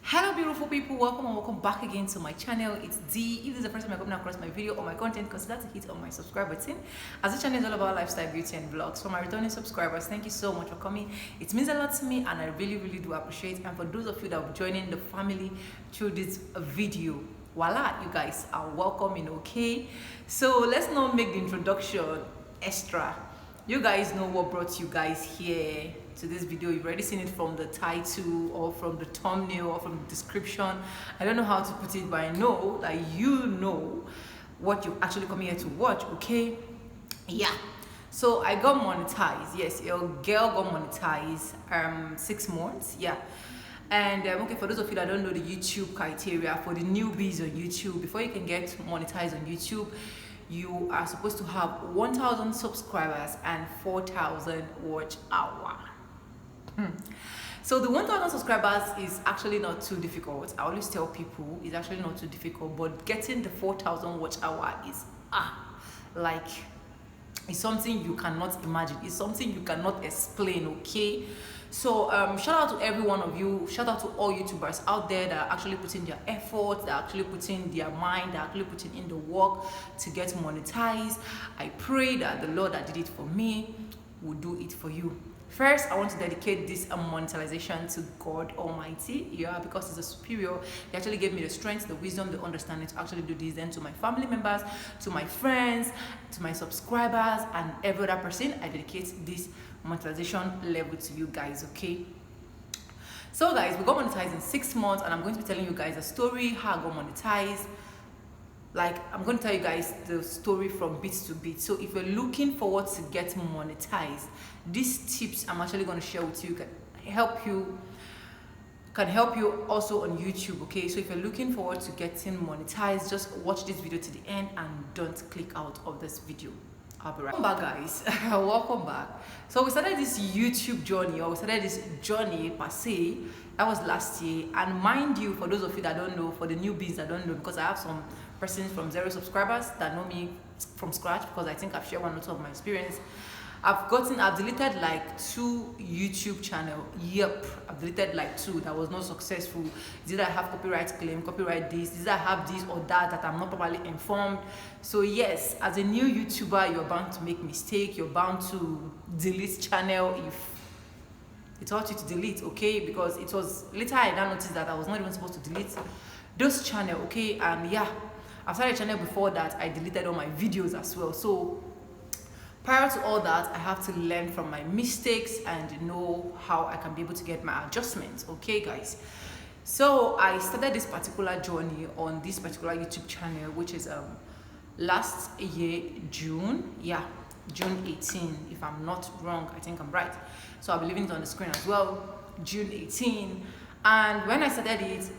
Hello beautiful people, welcome and welcome back again to my channel. It's D. If this is the first time you're coming across my video or my content, consider to hit on my subscribe button, as the channel is all about lifestyle, beauty and vlogs. For my returning subscribers, thank you so much for coming. It means a lot to me and I really do appreciate it. And for those of you that will be joining the family through this video, voila, you guys are welcome. Okay, so let's not make the introduction extra. You guys know what brought you guys here to this video. You've already seen it from the title or from the thumbnail or from the description. I don't know how to put it, but I know that you know what you actually come here to watch. Okay, yeah, so I got monetized. Yes, your girl got monetized 6 months. Yeah. And okay, for those of you that don't know the YouTube criteria for the newbies on YouTube, before you can get monetized on YouTube, you are supposed to have 1,000 subscribers and 4,000 watch hour. So the 1,000 subscribers is actually not too difficult. I always tell people it's actually not too difficult, but getting the 4,000 watch hour is like it's something you cannot imagine. It's something you cannot explain. Okay, so shout out to every one of you. Shout out to all YouTubers out there that are actually putting their effort, that are actually putting their mind, that are actually putting in the work to get monetized. I pray that the Lord that did it for me will do it for you. First, I want to dedicate this monetization to God Almighty, yeah, because He's a superior. He actually gave me the strength, the wisdom, the understanding to actually do this. Then to my family members, to my friends, to my subscribers, and every other person, I dedicate this monetization level to you guys. Okay. So guys, we got monetized in 6 months, and I'm going to be telling you guys a story how I got monetized. Like, I'm going to tell you guys the story from bit to bit. So if you're looking forward to get monetized, these tips I'm actually going to share with you can help you also on YouTube. Okay, so if you're looking forward to getting monetized, just watch this video to the end and don't click out of this video. I'll be right back, guys. Welcome back. So we started this YouTube journey, or we started this journey per se, that was last year. And mind you, for those of you that don't know, for the newbies that don't know, because I have some persons from 0 subscribers that know me from scratch, because I think I've shared one or two of my experience. I've deleted like 2 YouTube channel. Yep, I've deleted like 2 that was not successful. Did I have copyright claim, copyright this? Did I have this or that I'm not properly informed? So yes, as a new YouTuber, you're bound to make mistake. You're bound to delete channel if it taught you to delete. Okay, because it was later I now noticed that I was not even supposed to delete those channel. Okay, and yeah, I started a channel before that. I deleted all my videos as well. So prior to all that, I have to learn from my mistakes and know how I can be able to get my adjustments. Okay, guys. So I started this particular journey on this particular YouTube channel, which is last year June. Yeah, June 18, if I'm not wrong. I think I'm right. So I'll be leaving it on the screen as well. June 18. And when I started it,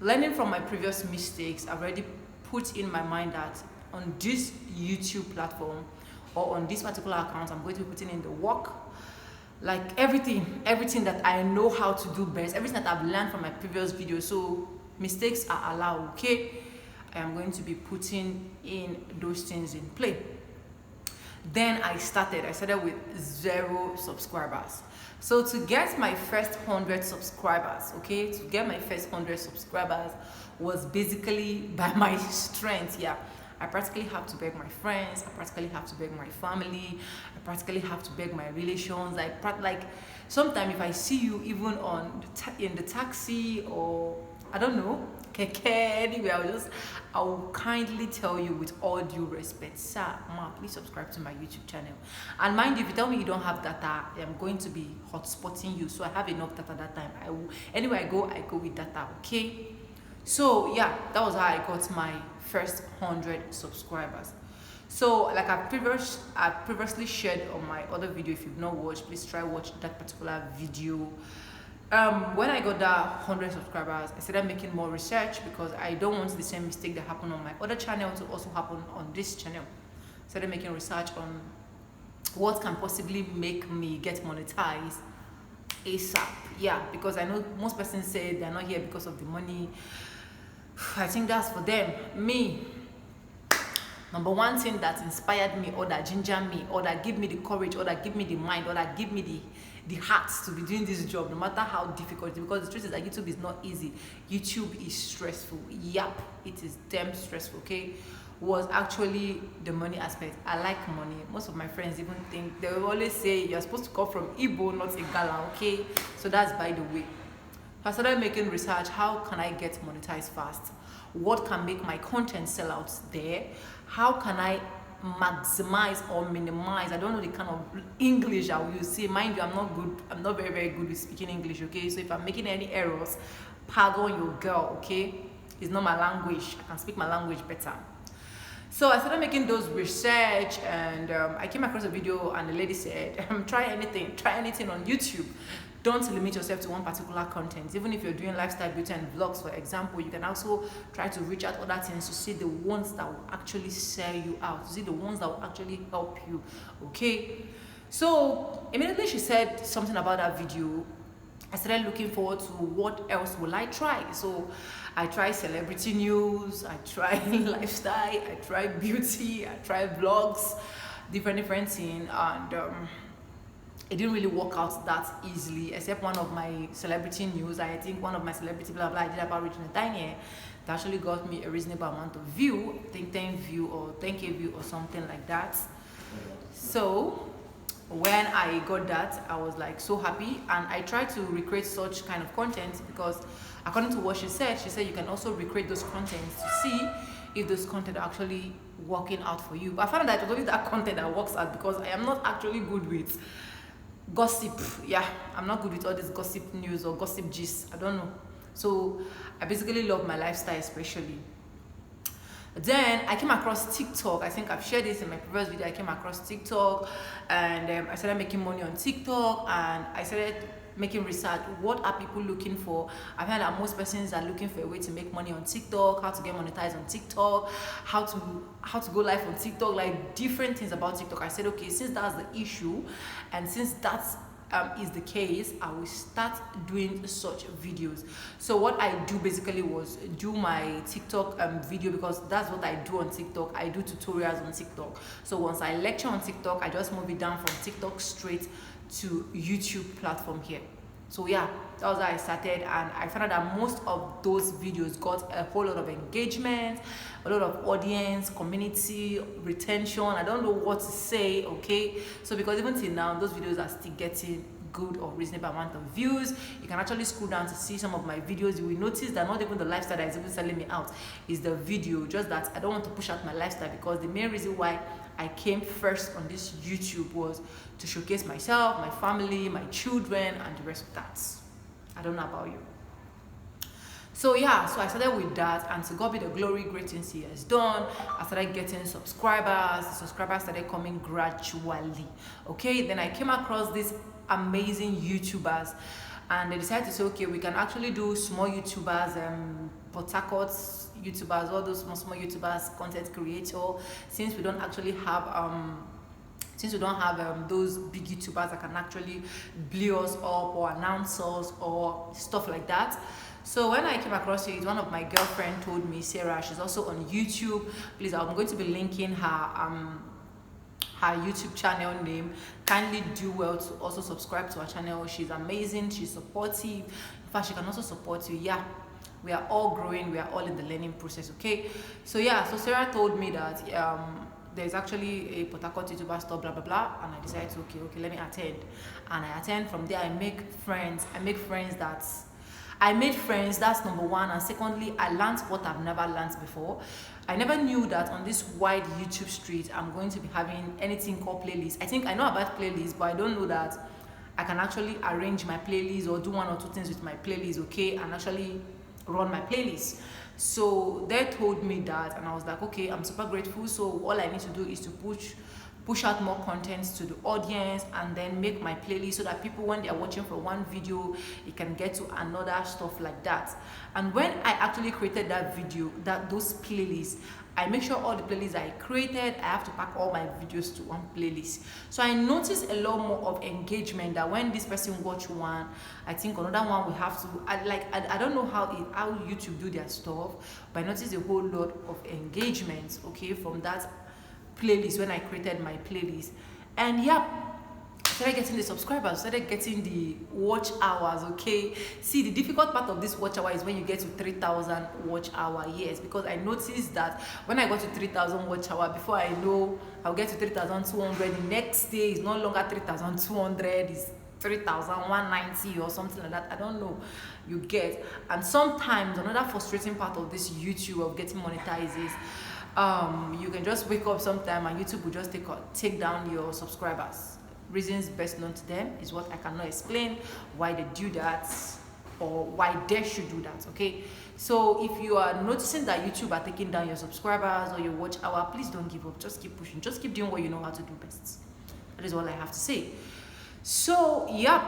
learning from my previous mistakes, I've already put in my mind that on this YouTube platform or on this particular account, I'm going to be putting in the work, like everything that I know how to do best, everything that I've learned from my previous videos. So mistakes are allowed. Okay, I am going to be putting in those things in play. Then I started with 0 subscribers. So to get my first 100 subscribers, okay, to get my first 100 subscribers was basically by my strength. Yeah, I practically have to beg my friends, I practically have to beg my family, I practically have to beg my relations. Like sometimes if I see you even on in the taxi, or I don't know, anyway, I will kindly tell you with all due respect, sir, ma, please subscribe to my YouTube channel. And mind you, if you tell me you don't have data, I'm going to be hotspotting you. So I have enough data that time. Anywhere I go with data. Okay, so yeah, that was how I got my first 100 subscribers. So like I previously shared on my other video. If you've not watched, please try watch that particular video. When I got that 100 subscribers, I started making more research because I don't want the same mistake that happened on my other channel to also happen on this channel. Started making research on what can possibly make me get monetized ASAP. Yeah, because I know most persons say they're not here because of the money. I think that's for them. Me, number one thing that inspired me, or that gingered me, or that give me the courage, or that give me the mind, or that give me the heart to be doing this job, no matter how difficult it is, because the truth is that YouTube is not easy. YouTube is stressful. Yep, it is damn stressful. Okay, was actually the money aspect. I like money. Most of my friends even think, they will always say you're supposed to come from Igbo, not Igala. Okay, so that's by the way. I started making research. How can I get monetized fast? What can make my content sell out there? How can I maximize or minimize? I don't know the kind of English I will use. See, mind you, I'm not very good with speaking English. Okay, so if I'm making any errors, pardon your girl. Okay, it's not my language. I can speak my language better. So I started making those research, and I came across a video, and the lady said, try anything on YouTube. Don't limit yourself to one particular content. Even if you're doing lifestyle, beauty, and vlogs, for example, you can also try to reach out other things to see the ones that will actually sell you out, to see the ones that will actually help you. Okay, so immediately she said something about that video. I started looking forward to what else will I try. So I tried celebrity news, I tried lifestyle, I tried beauty, I tried vlogs, different things, and it didn't really work out that easily, except one of my celebrity news. I think one of my celebrity blah blah I did about Regina Daniel that actually got me a reasonable amount of view. I think 10 view or 10k view or something like that. So when I got that, I was like so happy, and I tried to recreate such kind of content, because according to what she said you can also recreate those contents to see if those content are actually working out for you. But I found that it was only that content that works out, because I am not actually good with gossip. Yeah, I'm not good with all this gossip news or gossip gist. I don't know. So I basically love my lifestyle, especially. Then I came across TikTok. I think I've shared this in my previous video. I came across TikTok, and I started making money on TikTok, and I started making research. What are people looking for? I found that most persons are looking for a way to make money on TikTok, how to get monetized on TikTok, how to go live on TikTok, like different things about TikTok. I said, okay, since that's the issue, and since that's is the case, I will start doing such videos. So what I do basically was do my TikTok video, because that's what I do on TikTok. I do tutorials on TikTok. So once I lecture on TikTok, I just move it down from TikTok straight to YouTube platform here. So yeah, that was how I started, and I found out that most of those videos got a whole lot of engagement, a lot of audience, community, retention. I don't know what to say. Okay, so because even till now those videos are still getting good or reasonable amount of views. You can actually scroll down to see some of my videos. You will notice that not even the lifestyle that is even selling me out is the video, just that I don't want to push out my lifestyle, because the main reason why I came first on this YouTube was to showcase myself, my family, my children, and the rest of that. I don't know about you. So yeah, so I started with that, and to God be the glory, great things He has done. I started getting subscribers. The subscribers started coming gradually. Okay, then I came across these amazing YouTubers, and they decided to say, okay, we can actually do small YouTubers, Port Harcourt YouTubers, all those small YouTubers, content creator. Since we don't actually have those big YouTubers that can actually blow us up or announce us or stuff like that. So when I came across it, one of my girlfriend told me, Sarah, she's also on YouTube. Please, I'm going to be linking her YouTube channel name. Kindly do well to also subscribe to her channel. She's amazing, she's supportive. In fact, she can also support you. Yeah, we are all growing, we are all in the learning process. Okay, so yeah, so Sarah told me that there's actually a Port Harcourt YouTuber store, blah blah blah, and I decided to okay, let me attend. And I attend. From there I make friends. I made friends, that's number one. And secondly, I learned what I've never learned before. I never knew that on this wide YouTube street, I'm going to be having anything called playlists. I think I know about playlists, but I don't know that I can actually arrange my playlist or do one or two things with my playlist, okay, and actually run my playlist. So they told me that, and I was like, okay, I'm super grateful. So all I need to do is to push out more content to the audience, and then make my playlist so that people, when they are watching for one video, it can get to another, stuff like that. And when I actually created that video, those playlists, I make sure all the playlists I created, I have to pack all my videos to one playlist. So I noticed a lot more of engagement, that when this person watch one, I think another one will have to, I don't know how YouTube do their stuff, but I noticed a whole lot of engagement, okay, from that playlist when I created my playlist. And yeah, started getting the subscribers, started getting the watch hours. Okay, see, the difficult part of this watch hour is when you get to 3,000 watch hour. Yes, because I noticed that when I got to 3,000 watch hour, before I know I'll get to 3,200, the next day is no longer 3,200, it's 3,190 or something like that. I don't know, you get. And sometimes another frustrating part of this YouTube of getting monetized is you can just wake up sometime and YouTube will just take down your subscribers. Reasons best known to them is what I cannot explain why they do that or why they should do that. Okay, so if you are noticing that YouTube are taking down your subscribers or your watch hour, please don't give up. Just keep pushing, just keep doing what you know how to do best. That is all I have to say. So yep,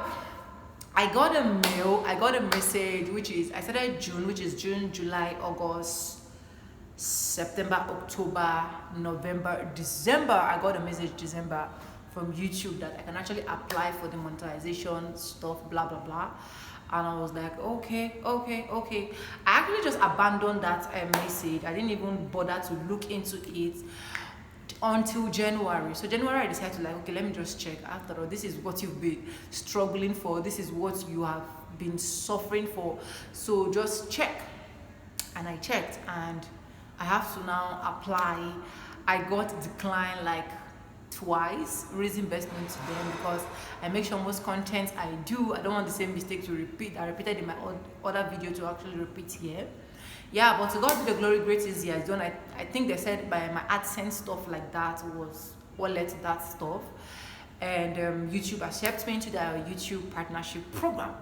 I got a mail, I got a message, which is, I started June, which is June, July, August, September, October, November, December. I got a message December from YouTube that I can actually apply for the monetization stuff, blah blah blah. And I was like, okay. I actually just abandoned that message. I didn't even bother to look into it until January. So January I decided to, like, okay, let me just check. After all, this is what you've been struggling for, this is what you have been suffering for, so just check. And I checked, and I have to now apply. I got declined like twice. Reason best known to them, because I make sure most content I do, I don't want the same mistake to repeat. I repeated in my other video to actually repeat here. Yeah, but to God be the glory, great is He has done. I think they said by my AdSense stuff like that was what led to that stuff. And YouTube accepted me into their YouTube partnership program.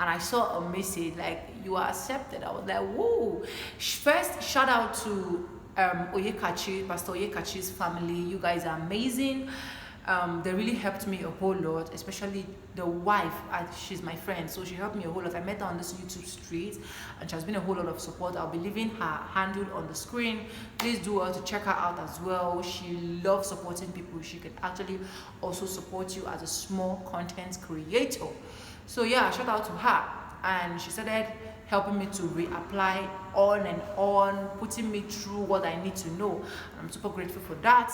And I saw a message like, you are accepted. I was like, whoa. First, shout out to Oyekachi, Pastor Oyekachi's family. You guys are amazing. They really helped me a whole lot, especially the wife. She's my friend, so she helped me a whole lot. I met her on this YouTube street, and she has been a whole lot of support. I'll be leaving her handle on the screen. Please do well to check her out as well. She loves supporting people. She can actually also support you as a small content creator. So yeah, shout out to her. And she started helping me to reapply on and on, putting me through what I need to know. I'm super grateful for that.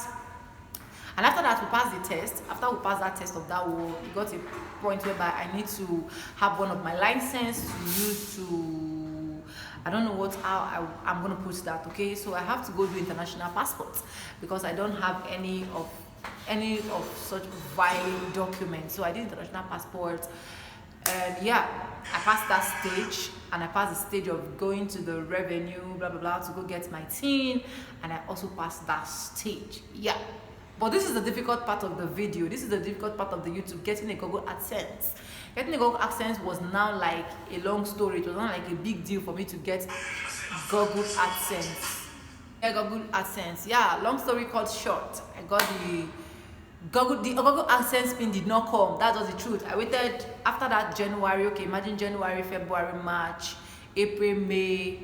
And after that, we passed the test. After we passed that test of that wall, we got a point whereby I need to have one of my license to use to, I don't know how I'm going to put that, okay? So I have to go do international passports because I don't have any of such valid documents. So I did international passports. And yeah, I passed that stage, and I passed the stage of going to the revenue, blah, blah, blah, to go get my tin. And I also passed that stage. Yeah. But this is the difficult part of the video. This is the difficult part of the YouTube, getting a Google AdSense. Getting a Google AdSense was now like a long story. It was not like a big deal for me to get Google AdSense. Yeah, Google AdSense. Yeah, long story called short. I got the Google AdSense pin did not come. That was the truth. I waited after that January. Okay, imagine January, February, March, April, May.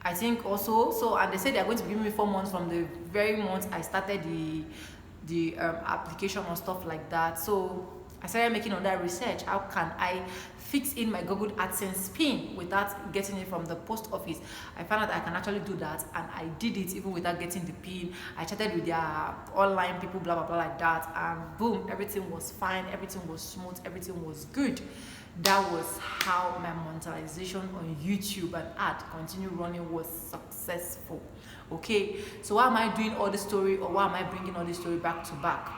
I think also, so, and they said they're going to give me 4 months from the very month I started the application and stuff like that. So I started making all that research. How can I fix in my Google AdSense pin without getting it from the post office? I found out I can actually do that, and I did it even without getting the pin. I chatted with their online people, blah blah blah, like that, and boom, everything was fine, everything was smooth, everything was good. That was how my monetization on YouTube and ad continue running was successful. Okay, so why am I doing all this story, or why am I bringing all this story back to back?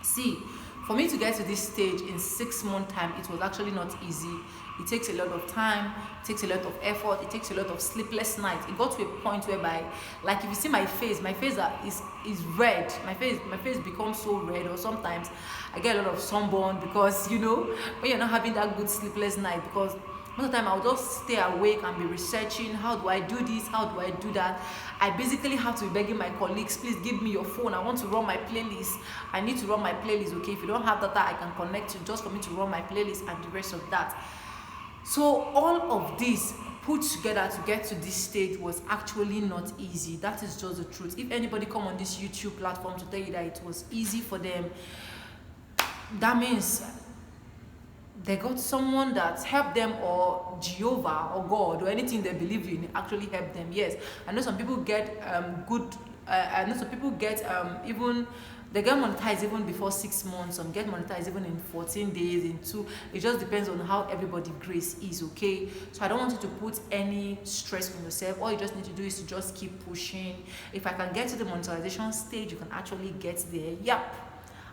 See, for me to get to this stage in 6 months time, it was actually not easy. It takes a lot of time, it takes a lot of effort, it takes a lot of sleepless nights. It got to a point whereby, like, if you see my face is red. My face becomes so red, or sometimes I get a lot of sunburn because, you know, when you're not having that good sleepless night, because most of the time I'll just stay awake and be researching, how do I do this, how do I do that. I basically have to be begging my colleagues, please give me your phone, I want to run my playlist, I need to run my playlist. Okay, if you don't have data, I can connect you just for me to run my playlist and the rest of that. So all of this put together to get to this stage was actually not easy. That is just the truth. If anybody come on this YouTube platform to tell you that it was easy for them, that means they got someone that helped them, or Jehovah or God or anything they believe in actually helped them. Yes, I know some people get I know some people get even They get monetized even before 6 months, some get monetized even in 14 days, in 2. It just depends on how everybody grace is, okay? So I don't want you to put any stress on yourself. All you just need to do is to just keep pushing. If I can get to the monetization stage, you can actually get there. Yep,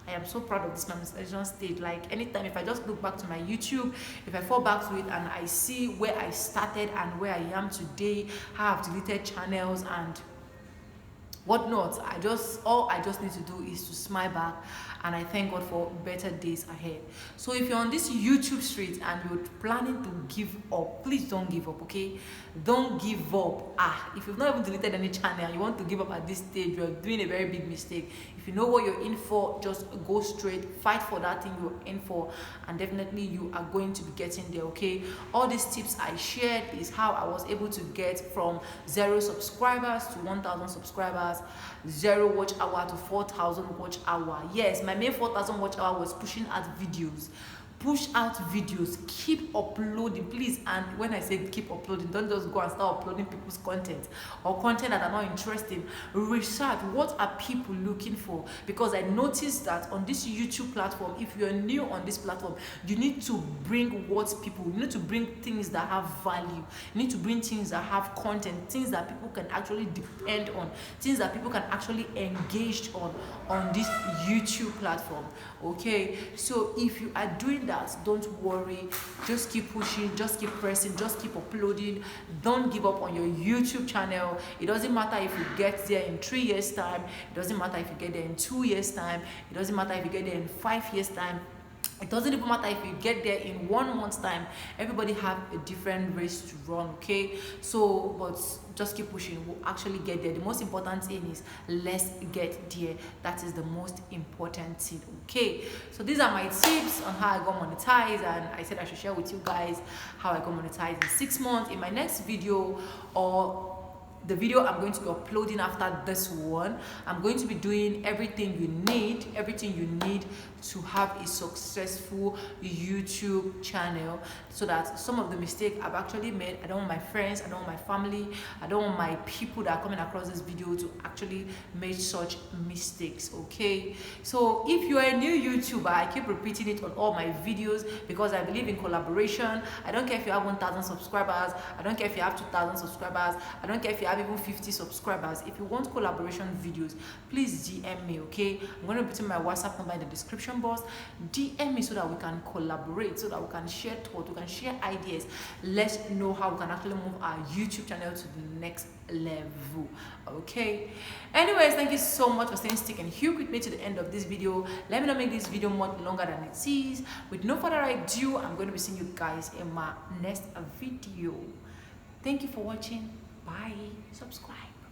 I am so proud of this monetization stage. Like anytime, if I just look back to my YouTube, if I fall back to it and I see where I started and where I am today, how I've deleted channels and whatnot, all I just need to do is to smile back, and I thank God for better days ahead. So if you're on this YouTube street and you're planning to give up, please don't give up, okay? Don't give up. If you've not even deleted any channel and you want to give up at this stage, you're doing a very big mistake. If you know what you're in for, just go straight, fight for that thing you're in for, and definitely you are going to be getting there, okay? All these tips I shared is how I was able to get from 0 subscribers to 1,000 subscribers, 0 watch hour to 4,000 watch hour. Yes, my main 4,000 watch hour was pushing out videos. Push out videos, keep uploading, please. And when I say keep uploading, don't just go and start uploading people's content or content that are not interesting. Research, what are people looking for? Because I noticed that on this YouTube platform, if you're new on this platform, you need to bring you need to bring things that have value. You need to bring things that have content, things that people can actually depend on, things that people can actually engage on this YouTube platform, okay? So if you are doing that, don't worry, just keep pushing, just keep pressing, just keep uploading. Don't give up on your YouTube channel. It doesn't matter if you get there in 3 years time, it doesn't matter if you get there in 2 years time, it doesn't matter if you get there in 5 years time. It doesn't even matter if you get there in 1 month's time. Everybody have a different race to run, okay? So, but just keep pushing. We'll actually get there. The most important thing is let's get there. That is the most important thing, okay? So these are my tips on how I got monetized, and I said I should share with you guys how I got monetized in 6 months. In my next video, or the video I'm going to be uploading after this one, I'm going to be doing everything you need to have a successful YouTube channel, so that some of the mistakes I've actually made, I don't want my friends, I don't want my family, I don't want my people that are coming across this video to actually make such mistakes, okay? So if you are a new YouTuber, I keep repeating it on all my videos because I believe in collaboration. I don't care if you have 1,000 subscribers, I don't care if you have 2,000 subscribers, I don't care if you have even 50 subscribers. If you want collaboration videos, please DM me, okay? I'm going to put in my WhatsApp number in the description box. DM me so that we can collaborate, so that we can share thoughts, we can share ideas. Let's know how we can actually move our YouTube channel to the next level, okay? Anyways, thank you so much for staying stick and here with me to the end of this video. Let me not make this video much longer than it is. With no further ado, I'm going to be seeing you guys in my next video. Thank you for watching. Bye. Subscribe.